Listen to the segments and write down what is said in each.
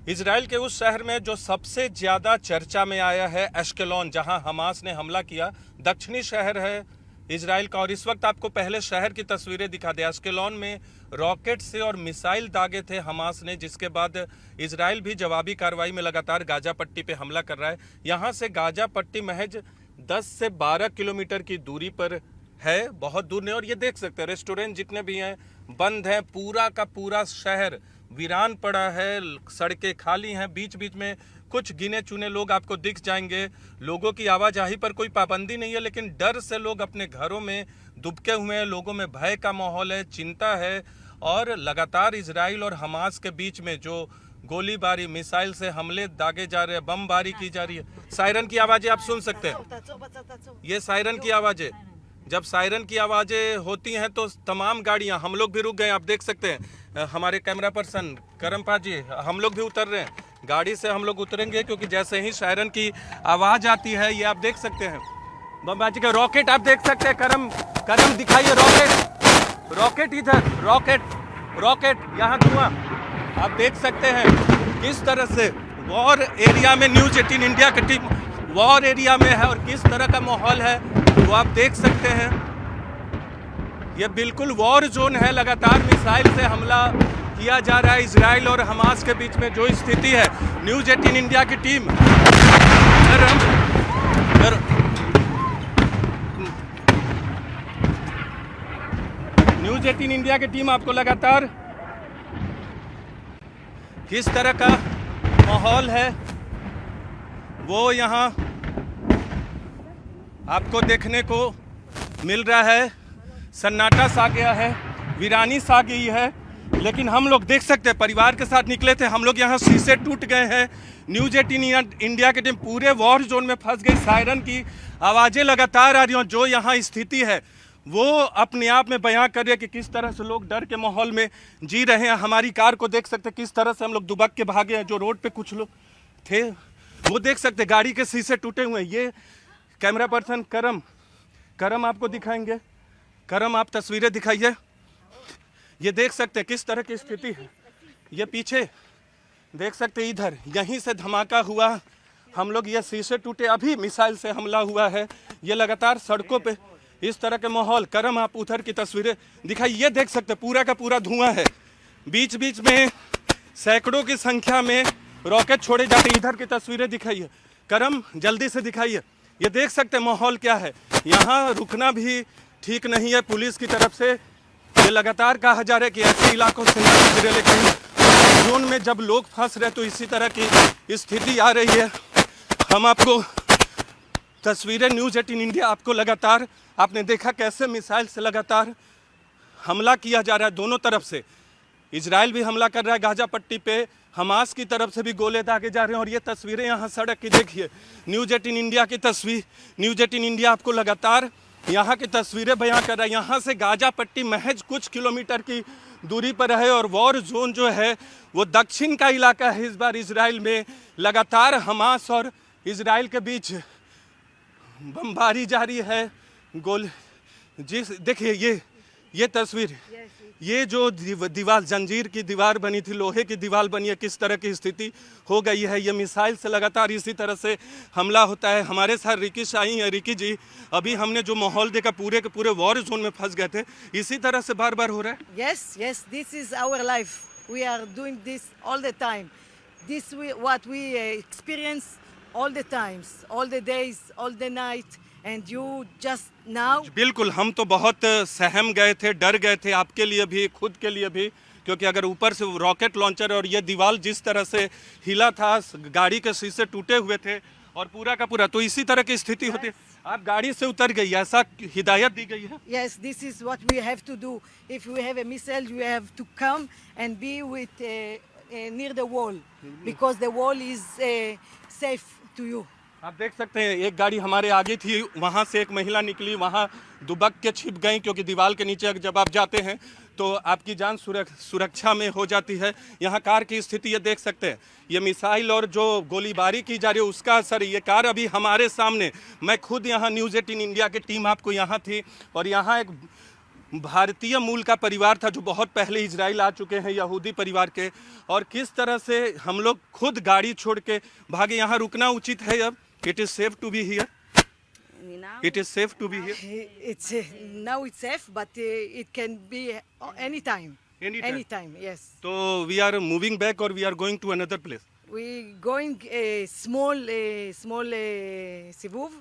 Israel के उस शहर में जो सबसे ज़्यादा चर्चा में आया है एश्केलॉन, जहां हमास ने हमला किया। दक्षिणी शहर है इजराइल का। और इस वक्त आपको पहले शहर की तस्वीरें दिखा दे। एश्केलॉन में रॉकेट से और मिसाइल दागे थे हमास ने, जिसके बाद इजराइल भी जवाबी कार्रवाई में लगातार गाजा पट्टी पे हमला कर रहा है। यहाँ से गाजा पट्टी महज 10 से 12 किलोमीटर की दूरी पर है, बहुत दूर नहीं। और ये देख सकते हैं रेस्टोरेंट जितने भी हैं बंद हैं, पूरा का पूरा शहर वीरान पड़ा है, सड़कें खाली हैं। बीच बीच में कुछ गिने चुने लोग आपको दिख जाएंगे। लोगों की आवाजाही पर कोई पाबंदी नहीं है, लेकिन डर से लोग अपने घरों में दुबके हुए हैं। लोगों में भय का माहौल है, चिंता है। और लगातार इजराइल और हमास के बीच में जो गोलीबारी, मिसाइल से हमले दागे जा रहे हैं, बमबारी की जा रही है। सायरन की आवाज़ें आप सुन सकते हैं, ये सायरन की आवाज़ें। जब सायरन की आवाज़ें होती हैं तो तमाम गाड़ियां, हम लोग भी रुक गए, आप देख सकते हैं। हमारे कैमरा पर्सन करमपा जी, हम लोग भी उतर रहे हैं। गाड़ी से हम लोग उतरेंगे क्योंकि जैसे ही सायरन की आवाज़ आती है, ये आप देख सकते हैं बमबाजी का रॉकेट आप देख सकते हैं। करम दिखाइए रॉकेट, रॉकेट इधर, रॉकेट यहाँ धुआं आप देख सकते हैं। किस तरह से वॉर एरिया में न्यूज़ 18 इंडिया की टीम वॉर एरिया में है और किस तरह का माहौल है वो आप देख सकते हैं। ये बिल्कुल वॉर जोन है। लगातार मिसाइल से हमला किया जा रहा है। इजराइल और हमास के बीच में जो स्थिति है, न्यूज़ 18 इंडिया की टीम न्यूज़ 18 इंडिया की टीम आपको लगातार किस तरह का माहौल है वो यहाँ आपको देखने को मिल रहा है। सन्नाटा सा गया है, वीरानी सा गई है। लेकिन हम लोग देख सकते हैं, परिवार के साथ निकले थे हम लोग, यहाँ शीशे टूट गए हैं। न्यूज़ 18 इंडिया की टीम पूरे वॉर जोन में फंस गई। सायरन की आवाज़ें लगातार आ रही हैं। जो यहाँ स्थिति है वो अपने आप में बयां कर रही है कि किस तरह से लोग डर के माहौल में जी रहे हैं। हमारी कार को देख सकते हैं किस तरह से हम लोग दुबक के भागे हैं। जो रोड पे कुछ लोग थे वो देख सकते, गाड़ी के शीशे टूटे हुए हैं। ये कैमरा पर्सन करम आपको दिखाएंगे। करम आप तस्वीरें दिखाइए। ये देख सकते हैं किस तरह की स्थिति है। ये पीछे देख सकते, इधर यहीं से धमाका हुआ। हम लोग ये शीशे टूटे, अभी मिसाइल से हमला हुआ है। ये लगातार सड़कों पे इस तरह के माहौल। करम आप उधर की तस्वीरें दिखाइए। ये देख सकते पूरा का पूरा धुआं है। बीच बीच में सैकड़ों की संख्या में रॉकेट छोड़े जाते। इधर की तस्वीरें दिखाइए करम, जल्दी से दिखाइए। ये देख सकते माहौल क्या है। यहाँ रुकना भी ठीक नहीं है पुलिस की तरफ से। ये लगातार कहा जा रहा है कि ऐसे इलाकों से न गुजरे, लेकिन जोन में जब लोग फंस रहे तो इसी तरह की स्थिति आ रही है। हम आपको तस्वीरें न्यूज़ 18 इंडिया आपको लगातार, आपने देखा कैसे मिसाइल से लगातार हमला किया जा रहा है दोनों तरफ से। इजराइल भी हमला कर रहा है गाजा पट्टी पे, हमास की तरफ से भी गोले दागे जा रहे हैं। और ये तस्वीरें यहाँ सड़क की देखिए, न्यूज़ 18 इंडिया की तस्वीर। न्यूज़ 18 इंडिया आपको लगातार यहाँ की तस्वीरें बयां कर रहा है। यहाँ से गाजा पट्टी महज कुछ किलोमीटर की दूरी पर है और वॉर जोन जो है वो दक्षिण का इलाका है। इस बार इजराइल में लगातार हमास और इजराइल के बीच बमबारी जारी है। जी देखिए ये तस्वीर, ये जो दीवार, जंजीर की दीवार बनी थी, लोहे की दीवार बनी है, किस तरह की स्थिति हो गई है। ये मिसाइल से लगातार इसी तरह से हमला होता है। हमारे साथ रिकी शाही है। रिकी जी, अभी हमने जो माहौल देखा, पूरे के पूरे वॉर जोन में फंस गए थे। इसी तरह से बार बार हो रहा है। Yes, this is our life. We are doing this all the time. What we experience all the times, all the days, all the night. And you just now. बिल्कुल, हम तो बहुत सहम गए थे, डर गए थे, आपके लिए भी, खुद के लिए भी। क्योंकि अगर ऊपर से रॉकेट लॉन्चर और ये दीवार जिस तरह से हिला था, गाड़ी के शीशे टूटे हुए थे और पूरा का पूरा, तो इसी तरह की स्थिति होती है। आप गाड़ी से उतर गई, ऐसा हिदायत दी गई है। Yes, this is what we have to do. If we have a missile, you have to come and be with near the wall because the wall is safe to you. आप देख सकते हैं एक गाड़ी हमारे आगे थी, वहाँ से एक महिला निकली, वहाँ दुबक के छिप गई। क्योंकि दीवार के नीचे जब आप जाते हैं तो आपकी जान सुरक्षा में हो जाती है। यहाँ कार की स्थिति ये देख सकते हैं। ये मिसाइल और जो गोलीबारी की जा रही है उसका असर। ये कार अभी हमारे सामने, मैं खुद यहाँ न्यूज़ 18 इंडिया की टीम आपको यहाँ थी और यहाँ एक भारतीय मूल का परिवार था जो बहुत पहले इजराइल आ चुके हैं, यहूदी परिवार के, और किस तरह से हम लोग खुद गाड़ी छोड़ के भागे। यहाँ रुकना उचित है अब? It is safe to be here? Now, It is safe to be here? it's now it's safe, but it can be anytime. Anytime. Anytime, yes. So we are moving back or we are going to another place? We going a small sivuv,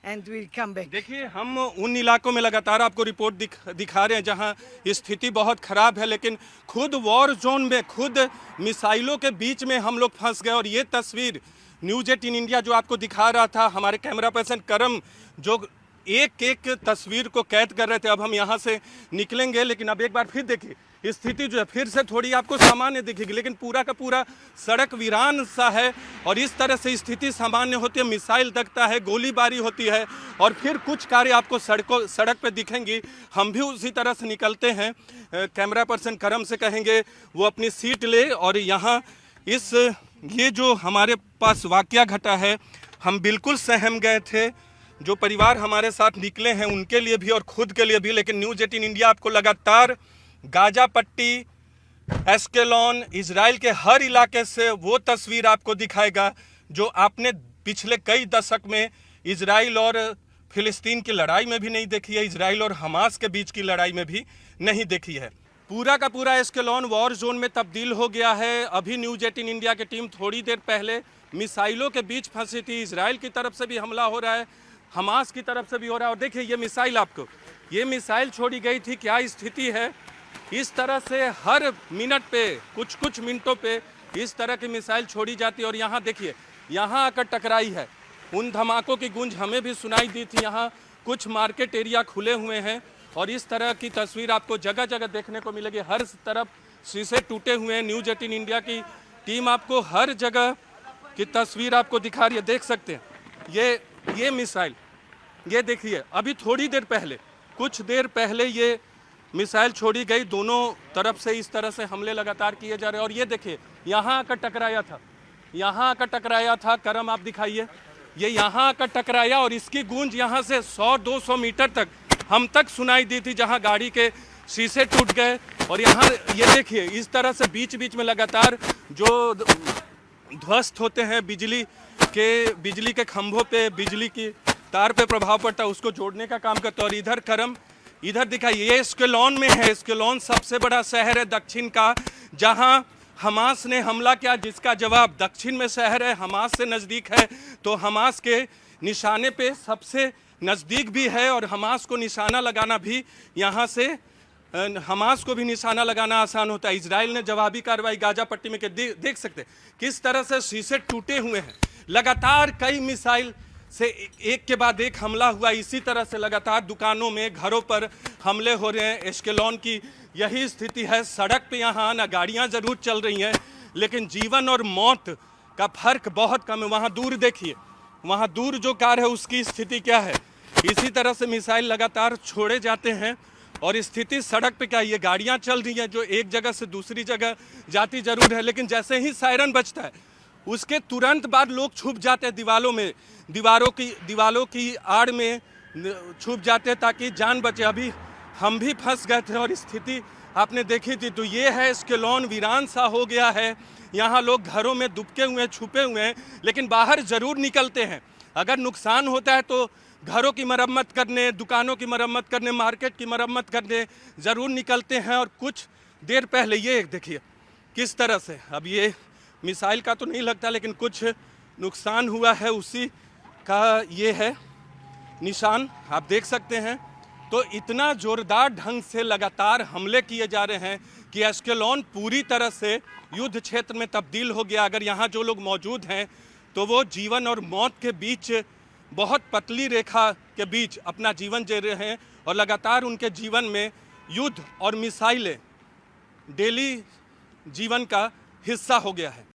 and we'll come back. देखिए, हम उन इलाकों में लगातार आपको report दिखा रहे हैं जहां स्थिति बहुत ख़राब है, लेकिन खुद वॉर जोन में, खुद मिसाइलों के बीच में हम लोग फंस गए। और ये तस्वीर न्यूज़ 18 इंडिया जो आपको दिखा रहा था, हमारे कैमरा पर्सन करम जो एक एक तस्वीर को कैद कर रहे थे। अब हम यहाँ से निकलेंगे, लेकिन अब एक बार फिर देखिए स्थिति जो है फिर से थोड़ी आपको सामान्य दिखेगी, लेकिन पूरा का पूरा सड़क वीरान सा है। और इस तरह से स्थिति सामान्य होती है, मिसाइल दगता है, गोलीबारी होती है, और फिर कुछ कार्य आपको सड़क पे दिखेंगी। हम भी उसी तरह से निकलते हैं। कैमरा पर्सन करम से कहेंगे वो अपनी सीट ले। और यहाँ ये जो हमारे पास वाकया घटा है, हम बिल्कुल सहम गए थे। जो परिवार हमारे साथ निकले हैं उनके लिए भी और खुद के लिए भी। लेकिन न्यूज़ 18 इंडिया आपको लगातार गाजा पट्टी, एस्केलॉन, इजराइल के हर इलाके से वो तस्वीर आपको दिखाएगा जो आपने पिछले कई दशक में इजराइल और फिलिस्तीन की लड़ाई में भी नहीं देखी है, इजराइल और हमास के बीच की लड़ाई में भी नहीं देखी है। पूरा का पूरा एस्केलॉन वॉर जोन में तब्दील हो गया है। अभी न्यूज़ 18 इंडिया की टीम थोड़ी देर पहले मिसाइलों के बीच फंसी थी। इजराइल की तरफ से भी हमला हो रहा है, हमास की तरफ से भी हो रहा है। और देखिए ये मिसाइल, आपको ये मिसाइल छोड़ी गई थी, क्या स्थिति है। इस तरह से हर मिनट पे, कुछ मिनटों पे इस तरह की मिसाइल छोड़ी जाती है। और यहाँ देखिए, यहाँ आकर टकराई है। उन धमाकों की गूंज हमें भी सुनाई दी थी। यहाँ कुछ मार्केट एरिया खुले हुए हैं और इस तरह की तस्वीर आपको जगह जगह देखने को मिलेगी। हर तरफ शीशे टूटे हुए हैं। न्यूज़ 18 इंडिया की टीम आपको हर जगह की तस्वीर आपको दिखा रही है, देख सकते हैं। ये मिसाइल, ये देखिए, अभी थोड़ी देर पहले, कुछ देर पहले ये मिसाइल छोड़ी गई। दोनों तरफ से इस तरह से हमले लगातार किए जा रहे हैं। और ये देखिए, यहाँ आकर टकराया था, यहाँ आकर टकराया था। करम आप दिखाइए, ये यहाँ आकर टकराया और इसकी गूंज यहाँ से 100-200 मीटर तक हम तक सुनाई दी थी, जहाँ गाड़ी के शीशे टूट गए। और यहाँ ये देखिए, इस तरह से बीच बीच में लगातार जो ध्वस्त होते हैं, बिजली के खंभों पे, बिजली की तार पे प्रभाव पड़ता है, उसको जोड़ने का काम करता है। और इधर करम, इधर दिखाइए, ये एस्केलॉन में है। एस्केलॉन सबसे बड़ा शहर है दक्षिण का, जहां हमास ने हमला किया, जिसका जवाब दक्षिण में शहर है, हमास से नज़दीक है, तो हमास के निशाने पे सबसे नज़दीक भी है। और हमास को निशाना लगाना भी, यहाँ से हमास को भी निशाना लगाना आसान होता है। इजराइल ने जवाबी कार्रवाई गाजा पट्टी में देख सकते किस तरह से शीशे टूटे हुए हैं। लगातार कई मिसाइल से एक के बाद एक हमला हुआ। इसी तरह से लगातार दुकानों में, घरों पर हमले हो रहे हैं। एस्केलॉन की यही स्थिति है। सड़क पे यहाँ ना गाड़ियाँ ज़रूर चल रही हैं, लेकिन जीवन और मौत का फर्क बहुत कम है। वहाँ दूर देखिए, वहाँ दूर जो कार है उसकी स्थिति क्या है। इसी तरह से मिसाइल लगातार छोड़े जाते हैं और स्थिति सड़क पे क्या है, ये गाड़ियाँ चल रही हैं जो एक जगह से दूसरी जगह जाती ज़रूर है, लेकिन जैसे ही सायरन बजता है उसके तुरंत बाद लोग छुप जाते हैं दीवारों में, दीवारों की आड़ में छुप जाते हैं ताकि जान बचे। अभी हम भी फंस गए थे और स्थिति आपने देखी थी। तो ये है एस्केलॉन, वीरान सा हो गया है। यहाँ लोग घरों में दुबके हुए हैं, छुपे हुए हैं, लेकिन बाहर ज़रूर निकलते हैं। अगर नुकसान होता है तो घरों की मरम्मत करने, दुकानों की मरम्मत करने, मार्केट की मरम्मत करने ज़रूर निकलते हैं। और कुछ देर पहले ये देखिए किस तरह से, अब ये मिसाइल का तो नहीं लगता, लेकिन कुछ नुकसान हुआ है, उसी का ये है निशान, आप देख सकते हैं। तो इतना ज़ोरदार ढंग से लगातार हमले किए जा रहे हैं कि एस्केलॉन पूरी तरह से युद्ध क्षेत्र में तब्दील हो गया। अगर यहाँ जो लोग मौजूद हैं तो वो जीवन और मौत के बीच, बहुत पतली रेखा के बीच अपना जीवन जी रहे हैं। और लगातार उनके जीवन में युद्ध और मिसाइलें डेली जीवन का हिस्सा हो गया है।